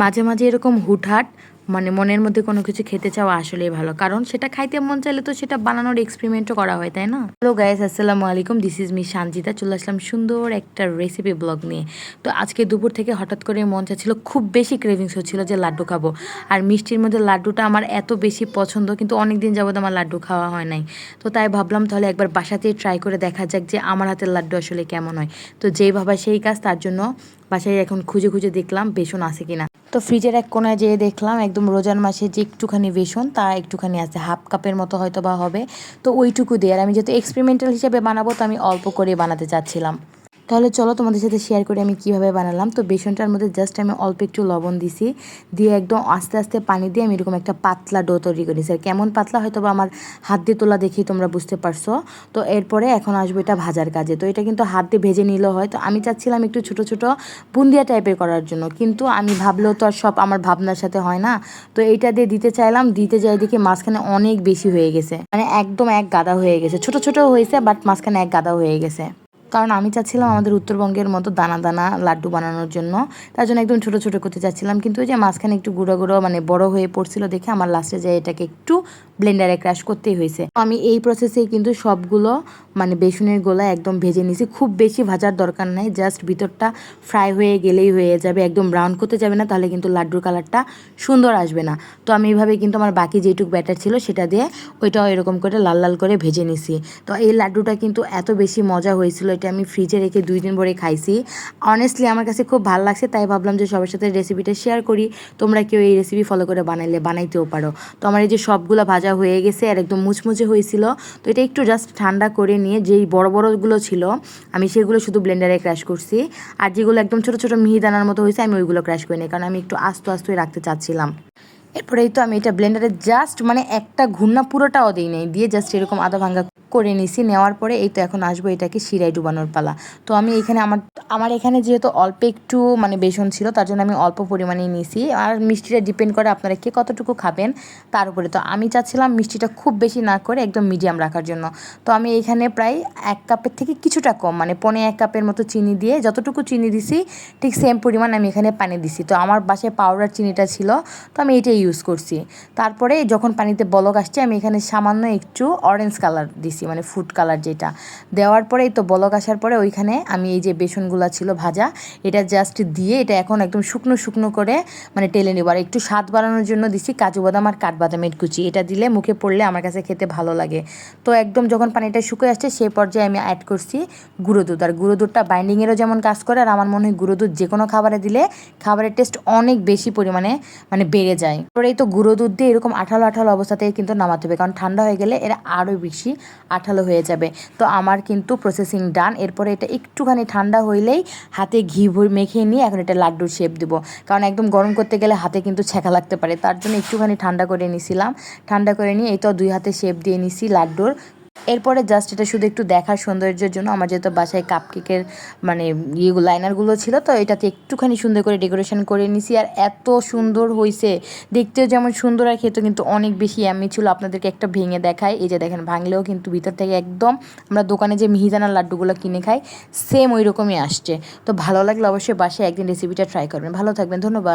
মাঝে মাঝে এরকম হুটহাট মানে মনের মধ্যে কোনো কিছু খেতে চাওয়া আসলেই ভালো, কারণ সেটা খাইতে মন চাইলে তো সেটা বানানোর এক্সপেরিমেন্টও করা হয়, তাই না? হ্যালো গাইস, আসসালামু আলাইকুম, দিস ইজ মি সানজিদা। চলে আসলাম সুন্দর একটা রেসিপি ব্লগ নিয়ে। তো আজকে দুপুর থেকে হঠাৎ করে মন চাচ্ছিল, খুব বেশি ক্রেভিংস হচ্ছিল যে লাড্ডু খাবো। আর মিষ্টির মধ্যে লাড্ডুটা আমার এত বেশি পছন্দ, কিন্তু অনেক দিন যাবত আমার লাড্ডু খাওয়া হয় নাই। তো তাই ভাবলাম তাহলে একবার বাসাতেই ট্রাই করে দেখা যাক যে আমার হাতের লাড্ডু আসলে কেমন হয়। তো যেই ভাবা সেই কাজ, তার জন্য বাসায় এখন খুঁজে খুঁজে দেখলাম বেসন আছে কিনা। তো ফ্রিজের এক কোনায় যেয়ে দেখলাম একদম রোজার মাসে যে একটুখানি বেসন, তা একটুখানি আছে, হাফ কাপের মতো হয়তো বা হবে। তো ওইটুকু দিয়ে, আর আমি যেহেতু এক্সপেরিমেন্টাল হিসেবে বানাবো, তো আমি অল্প করে বানাতে চাচ্ছিলাম। তাহলে চলো তোমাদের সাথে শেয়ার করে আমি কিভাবে বানালাম। তো বেসনটার মধ্যে জাস্ট আমি অল্প একটু লবণ দিছি, দিয়ে একদম আস্তে আস্তে পানি দিয়ে আমি এরকম একটা পাতলা ডো তৈরি করেছি। আর কেমন পাতলা হয়তো বা আমার হাত দিয়ে তোলা দেখেই তোমরা বুঝতে পারছো। তো এরপরে এখন আসবো এটা ভাজার কাজে। তো এটা কিন্তু হাত দিয়ে ভেজে নিলেও হয়। তো আমি চাচ্ছিলাম একটু ছোট ছোট বুন্দিয়া টাইপের করার জন্য, কিন্তু আমি ভাবলেও তো আর সব আমার ভাবনার সাথে হয় না। তো এইটা দিয়ে দিতে চাইলাম, দিতে যাই দেখি মাঝখানে অনেক বেশি হয়ে গেছে, মানে একদম এক গাদা হয়ে গেছে। ছোট ছোট হয়েছে, বাট মাঝখানে এক গাদা হয়ে গেছে। কারণ আমি চাচ্ছিলাম আমাদের উত্তরবঙ্গের মতো দানা দানা লাড্ডু বানানোর জন্য, তার জন্য একদম ছোটো ছোটো করতে চাচ্ছিলাম। কিন্তু ওই যে মাঝখানে একটু গুঁড়ো গুঁড়ো মানে বড় হয়ে পড়ছিল দেখে আমার লাস্টে যায় এটাকে একটু ব্লেন্ডারে ক্রাশ করতেই হয়েছে। আমি এই প্রসেসেই কিন্তু সবগুলো মানে বেসনের গোলা একদম ভেজে নিয়েছি। খুব বেশি ভাজার দরকার নাই, জাস্ট ভিতরটা ফ্রাই হয়ে গেলেই হয়ে যাবে, একদম ব্রাউন করতে যাবে না, তাহলে কিন্তু লাড্ডুর কালারটা সুন্দর আসবে না। তো আমি এইভাবে কিন্তু আমার বাকি যেটুকু ব্যাটার ছিল সেটা দিয়ে ওইটাও এরকম করে লাল লাল করে ভেজে নিছি। তো এই লাড্ডুটা কিন্তু এত বেশি মজা হয়েছিল, এটা আমি ফ্রিজে রেখে 2 দিন পরে খাইছি। অনেস্টলি আমার কাছে খুব ভালো লাগছে, তাই ভাবলাম যে সবার সাথে রেসিপিটা শেয়ার করি। তোমরা কেউ এই রেসিপি ফলো করে বানাইতেও পারো। তো আমার এই যে সবগুলো ভাজা হয়ে গেছে আর একদম মুচমুচে হয়েছিল। তো এটা একটু জাস্ট ঠান্ডা করে নিয়ে, যেই বড় বড়গুলো ছিল আমি সেগুলো শুধু ব্লেন্ডারে ক্র্যাশ করছি, আর যেগুলো একদম ছোটো ছোটো মিহিদানার মতো হয়েছে আমি ওইগুলো ক্র্যাশ করি নি, কারণ আমি একটু আস্তে আস্তে রাখতে চাচ্ছিলাম। এরপরেই তো আমি এটা ব্লেন্ডারে জাস্ট মানে একটা ঘূর্ণা পুরোটাও দিই নাই, দিয়ে জাস্ট এরকম আধা ভাঙ্গা করে নিছি। নেওয়ার পরে এই তো এখন আসবো এটাকে শিরায় ডুবানোর পালা। তো আমি এখানে আমার এখানে যেহেতু অল্প একটু মানে বেসন ছিল, তার জন্য আমি অল্প পরিমাণেই নিছি। আর মিষ্টিটা ডিপেন্ড করে আপনারা কে কতটুকু খাবেন তার উপরে। তো আমি চাচ্ছিলাম মিষ্টিটা খুব বেশি না করে একদম মিডিয়াম রাখার জন্য। তো আমি এখানে প্রায় 1 কাপের থেকে কিছুটা কম, মানে 1.25 কাপের মতো চিনি দিয়ে, যতটুকু চিনি দিছি ঠিক সেম পরিমাণ আমি এখানে পানি দিছি। তো আমার বাসায় পাউডার চিনিটা ছিল, তো আমি এটাই ইউজ করছি। তারপরে যখন পানিতে বলক আসছে, আমি এখানে সামান্য একটু অরেঞ্জ কালার দিছি, মানে ফুড কালার যেটা। দেওয়ার পরেই তো বলক আসার পরে ওইখানে আমি এই যে বেসনগুলা ছিল ভাজা, এটা জাস্ট দিয়ে এটা এখন একদম শুকনো শুকনো করে মানে টেলে নেব। আর একটু স্বাদ বাড়ানোর জন্য দিছি কাজু বাদাম আর কাঠবাদামের কুচি, এটা দিলে মুখে পড়লে আমার কাছে খেতে ভালো লাগে। তো একদম যখন পানিটা শুকিয়ে আসছে সেই পর্যায়ে আমি অ্যাড করছি গুঁড়ো দুধ। আর গুঁড়ো দুধটা বাইন্ডিংয়েরও যেমন কাজ করে, আর আমার মনে হয় গুঁড়ো দুধ যে কোনো খাবারে দিলে খাবারের টেস্ট অনেক বেশি পরিমাণে মানে বেড়ে যায়। পরে এই তো গুঁড়ো দুধ দিয়ে এরকম আঠালো আঠালো অবস্থাতেই কিন্তু নামাতে হবে, কারণ ঠান্ডা হয়ে গেলে এরা আরও বেশি আঠালো হয়ে যাবে। তো আমার কিন্তু প্রসেসিং ডান। এরপরে এটা একটুখানি ঠান্ডা হইলেই হাতে ঘি মেখে নিয়ে এখন এটা লাড্ডুর শেপ দেবো, কারণ একদম গরম করতে গেলে হাতে কিন্তু ছ্যাঁকা লাগতে পারে, তার জন্য একটুখানি ঠান্ডা করে নিছিলাম। ঠান্ডা করে নিয়ে এই তো 2 হাতে শেপ দিয়ে নিছি লাড্ডুর। এরপরে জাস্ট এটা শুধু একটু দেখার সৌন্দর্যের জন্য, আমার যেহেতু বাসায় কাপকেকের মানে লাইনারগুলো ছিল, তো এটাতে একটুখানি সুন্দর করে ডেকোরেশন করে নিছি। আর এত সুন্দর হয়েছে, দেখতেও যেমন সুন্দর আর খেতেও কিন্তু অনেক বেশি ইয়াম্মি ছিল। আপনাদেরকে একটা ভেঙে দেখাই, এই যে দেখেন, ভাঙলেও কিন্তু ভিতর থেকে একদম আমরা দোকানে যে মিহিদানার লাড্ডুগুলো কিনে খাই সেম ওই রকমই আসছে। তো ভালো লাগলে অবশ্যই বাসায় একদিন রেসিপিটা ট্রাই করবেন। ভালো থাকবেন, ধন্যবাদ।